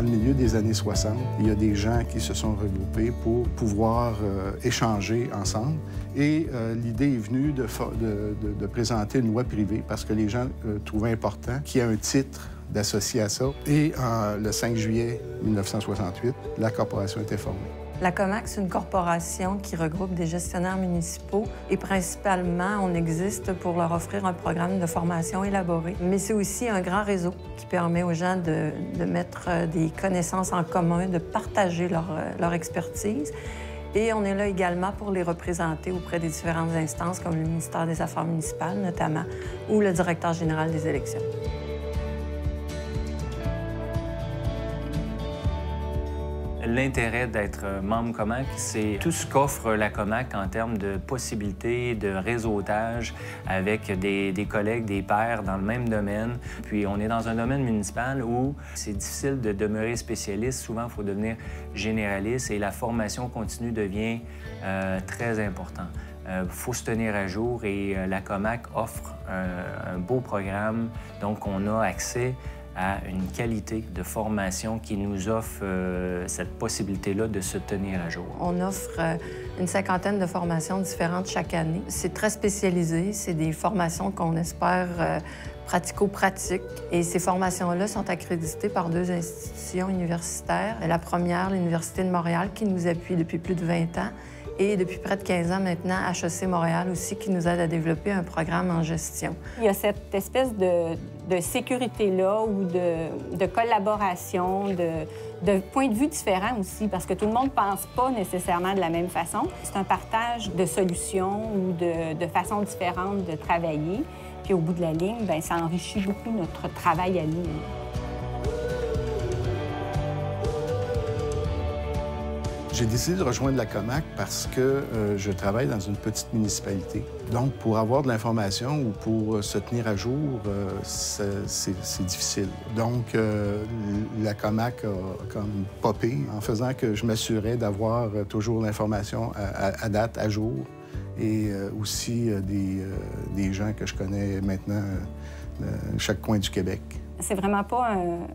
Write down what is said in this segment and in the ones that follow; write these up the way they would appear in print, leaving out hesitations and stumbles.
le milieu des années 60, il y a des gens qui se sont regroupés pour pouvoir échanger ensemble. Et l'idée est venue de présenter une loi privée parce que les gens trouvaient important qu'il y ait un titre d'associé à ça. Et le 5 juillet 1968, la corporation était formée. La COMAQ, c'est une corporation qui regroupe des gestionnaires municipaux et principalement, on existe pour leur offrir un programme de formation élaboré. Mais c'est aussi un grand réseau qui permet aux gens de mettre des connaissances en commun, de partager leur expertise. Et on est là également pour les représenter auprès des différentes instances, comme le ministère des Affaires municipales notamment, ou le directeur général des élections. L'intérêt d'être membre COMAQ, c'est tout ce qu'offre la COMAQ en termes de possibilités de réseautage avec des collègues, des pairs dans le même domaine. Puis on est dans un domaine municipal où c'est difficile de demeurer spécialiste. Souvent, il faut devenir généraliste et la formation continue devient très importante. Il faut se tenir à jour et la COMAQ offre un beau programme. Donc, on a accès à une qualité de formation qui nous offre cette possibilité-là de se tenir à jour. On offre une cinquantaine de formations différentes chaque année. C'est très spécialisé. C'est des formations qu'on espère pratico-pratiques. Et ces formations-là sont accréditées par 2 institutions universitaires. La première, l'Université de Montréal, qui nous appuie depuis plus de 20 ans. Et depuis près de 15 ans maintenant, HEC Montréal aussi, qui nous aide à développer un programme en gestion. Il y a cette espèce de sécurité-là ou de collaboration, de points de vue différents aussi, parce que tout le monde ne pense pas nécessairement de la même façon. C'est un partage de solutions ou de façons différentes de travailler. Puis au bout de la ligne, bien, ça enrichit beaucoup notre travail à nous. J'ai décidé de rejoindre la COMAQ parce que je travaille dans une petite municipalité. Donc, pour avoir de l'information ou pour se tenir à jour, c'est difficile. Donc, la COMAQ a comme popé en faisant que je m'assurais d'avoir toujours l'information à date, à jour, et aussi des gens que je connais maintenant chaque coin du Québec. C'est vraiment pas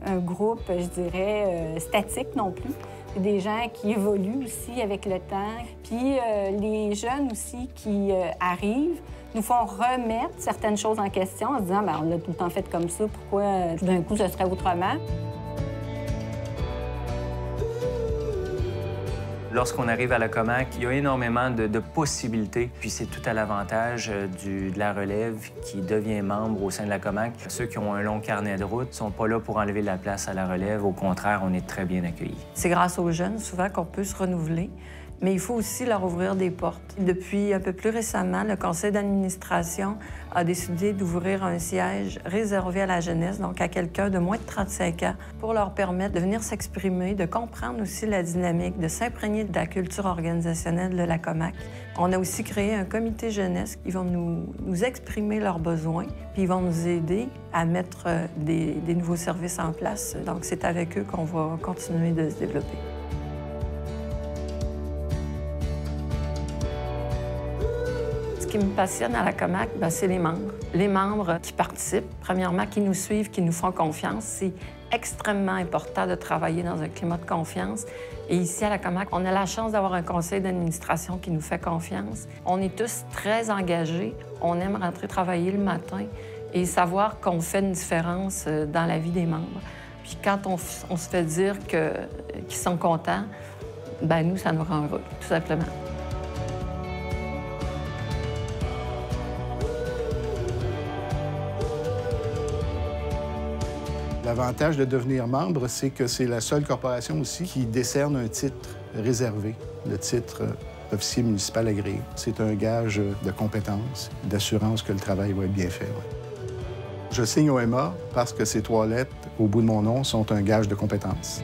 un groupe, je dirais, statique non plus. C'est des gens qui évoluent aussi avec le temps. Puis les jeunes aussi qui arrivent nous font remettre certaines choses en question en se disant bien, on l'a tout le temps fait comme ça, pourquoi tout d'un coup ce serait autrement? Lorsqu'on arrive à la COMAQ, il y a énormément de possibilités. Puis c'est tout à l'avantage de la relève qui devient membre au sein de la COMAQ. Ceux qui ont un long carnet de route ne sont pas là pour enlever de la place à la relève. Au contraire, on est très bien accueillis. C'est grâce aux jeunes, souvent, qu'on peut se renouveler. Mais il faut aussi leur ouvrir des portes. Depuis un peu plus récemment, le conseil d'administration a décidé d'ouvrir un siège réservé à la jeunesse, donc à quelqu'un de moins de 35 ans, pour leur permettre de venir s'exprimer, de comprendre aussi la dynamique, de s'imprégner de la culture organisationnelle de la COMAQ. On a aussi créé un comité jeunesse qui va nous exprimer leurs besoins, puis ils vont nous aider à mettre des nouveaux services en place. Donc c'est avec eux qu'on va continuer de se développer. Ce qui me passionne à la COMAQ, c'est les membres. Les membres qui participent, premièrement, qui nous suivent, qui nous font confiance. C'est extrêmement important de travailler dans un climat de confiance. Et ici, à la COMAQ, on a la chance d'avoir un conseil d'administration qui nous fait confiance. On est tous très engagés. On aime rentrer travailler le matin et savoir qu'on fait une différence dans la vie des membres. Puis quand on se fait dire qu'ils sont contents, nous, ça nous rend heureux, tout simplement. L'avantage de devenir membre, c'est que c'est la seule corporation aussi qui décerne un titre réservé, le titre officier municipal agréé. C'est un gage de compétence, d'assurance que le travail va être bien fait. Ouais. Je signe OMA parce que ces 3 lettres au bout de mon nom sont un gage de compétence.